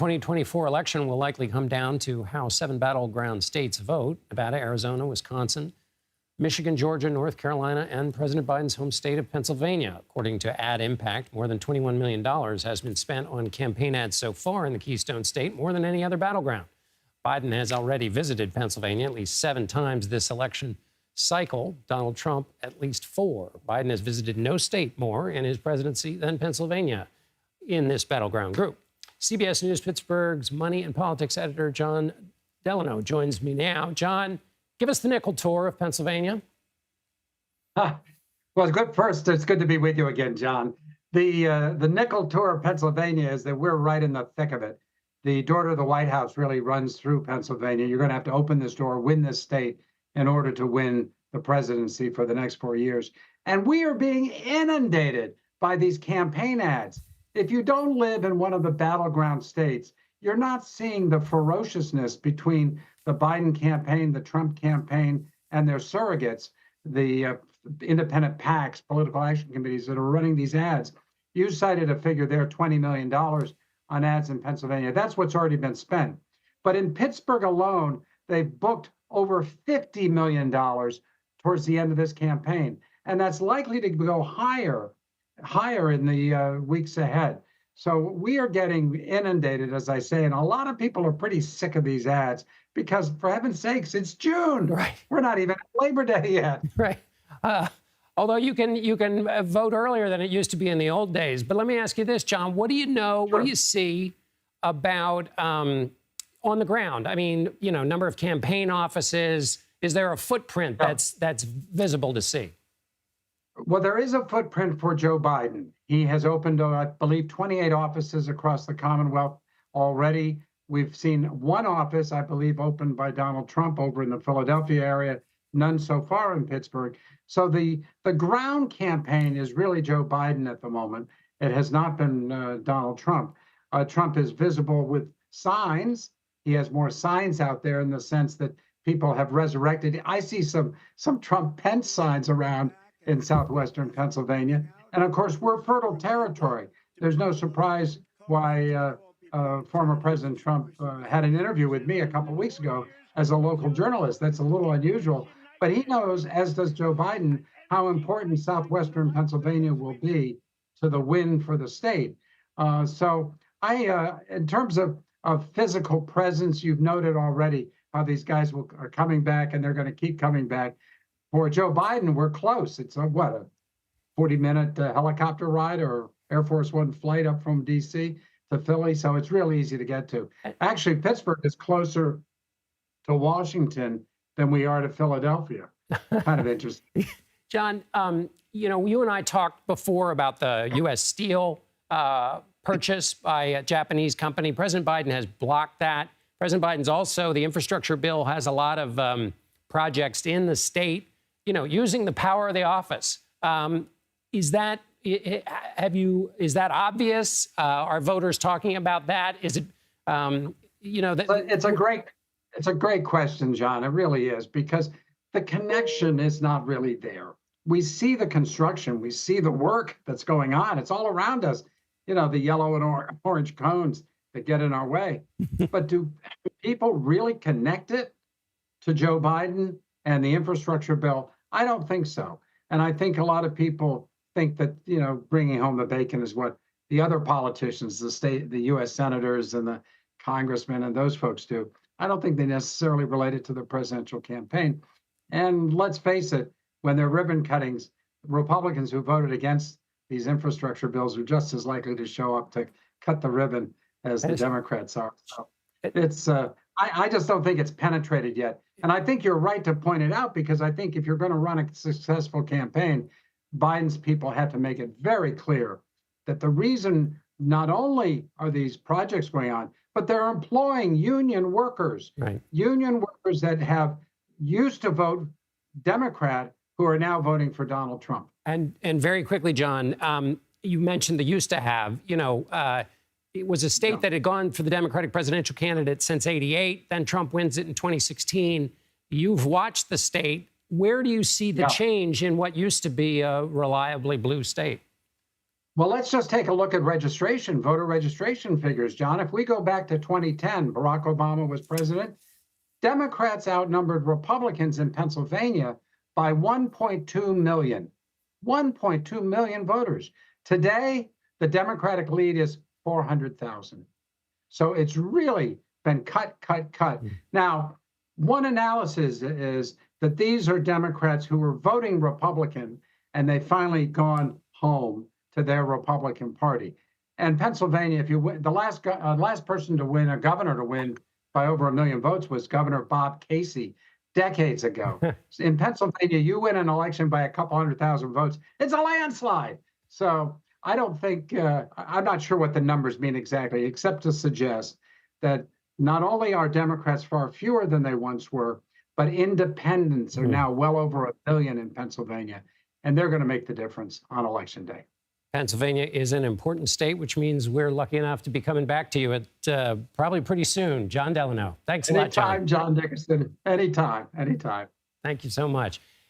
2024 election will likely come down to how 7 battleground states vote: Nevada, Arizona, Wisconsin, Michigan, Georgia, North Carolina, and President Biden's home state of Pennsylvania. According to AdImpact, more than $21 million has been spent on campaign ads so far in the Keystone State, more than any other battleground. Biden has already visited Pennsylvania at least 7 times this election cycle. Donald Trump at least 4. Biden has visited no state more in his presidency than Pennsylvania in this battleground group. CBS News Pittsburgh's money and politics editor John Delano joins me now. John, give us the nickel tour of Pennsylvania. Well, it's good. First, it's good to be with you again, John. The nickel tour of Pennsylvania is that we're right in the thick of it. The door to the White House really runs through Pennsylvania. You're going to have to open this door, win this state in order to win the presidency for the next 4 years. And we are being inundated by these campaign ads. If you don't live in one of the battleground states, you're not seeing the ferociousness between the Biden campaign, the Trump campaign, and their surrogates, the independent PACs, political action committees that are running these ads. You cited a figure there, $20 million on ads in Pennsylvania. That's what's already been spent. But in Pittsburgh alone, they've booked over $50 million towards the end of this campaign. And that's likely to go higher in the weeks ahead. So we are getting inundated, as I say, and a lot of people are pretty sick of these ads because, for heaven's sakes, it's June. Right. We're not even at Labor Day yet. Right. Although you can vote earlier than it used to be in the old days. But let me ask you this, John. What do you know? Sure. What do you see about on the ground? I mean, number of campaign offices. Is there a footprint that's visible to see? Well, there is a footprint for Joe Biden. He has opened, I believe, 28 offices across the Commonwealth already. We've seen one office, I believe, opened by Donald Trump over in the Philadelphia area, none so far in Pittsburgh. So the ground campaign is really Joe Biden at the moment. It has not been Donald Trump. Trump is visible with signs. He has more signs out there in the sense that people have resurrected. I see some Trump-Pence signs around in southwestern Pennsylvania. And of course, we're fertile territory. There's no surprise why former President Trump had an interview with me a couple of weeks ago as a local journalist. That's a little unusual, but he knows, as does Joe Biden, how important southwestern Pennsylvania will be to the win for the state. So in terms of physical presence, you've noted already how these guys are coming back and they're going to keep coming back. For Joe Biden, we're close. It's a 40-minute helicopter ride or Air Force One flight up from D.C. to Philly. So it's really easy to get to. Actually, Pittsburgh is closer to Washington than we are to Philadelphia. Kind of interesting. John, you and I talked before about the U.S. Steel purchase by a Japanese company. President Biden has blocked that. President Biden's also, the infrastructure bill has a lot of projects in the state, using the power of the office. Is that obvious? Are voters talking about that? Is it, It's a great question, John. It really is, because the connection is not really there. We see the construction, we see the work that's going on. It's all around us. The yellow and orange cones that get in our way. But do people really connect it to Joe Biden and the infrastructure bill? I don't think so. And I think a lot of people think that, bringing home the bacon is what the other politicians, the U.S. senators and the congressmen and those folks do. I don't think they necessarily relate it to the presidential campaign. And let's face it, when there are ribbon cuttings, Republicans who voted against these infrastructure bills are just as likely to show up to cut the ribbon as the Democrats are. So it's I just don't think it's penetrated yet. And I think you're right to point it out, because I think if you're going to run a successful campaign, Biden's people have to make it very clear that the reason not only are these projects going on, but they're employing union workers, union workers that have used to vote Democrat who are now voting for Donald Trump. And very quickly, John, you mentioned the used to have, it was a state that had gone for the Democratic presidential candidate since '88. Then Trump wins it in 2016. You've watched the state. Where do you see the change in what used to be a reliably blue state? Well, let's just take a look at voter registration figures, John. If we go back to 2010, Barack Obama was president. Democrats outnumbered Republicans in Pennsylvania by 1.2 million. 1.2 million voters. Today, the Democratic lead is 400,000. So it's really been cut. Now, one analysis is that these are Democrats who were voting Republican, and they've finally gone home to their Republican Party. And Pennsylvania, if you win, the last person to win, a governor to win by over 1 million votes was Governor Bob Casey decades ago. In Pennsylvania, you win an election by a couple 100,000 votes, it's a landslide. So I don't think, I'm not sure what the numbers mean exactly, except to suggest that not only are Democrats far fewer than they once were, but independents are now well over 1 million in Pennsylvania, and they're going to make the difference on Election Day. Pennsylvania is an important state, which means we're lucky enough to be coming back to you at probably pretty soon. John Delano, thanks a lot, John. Anytime, John Dickerson. Anytime. Thank you so much.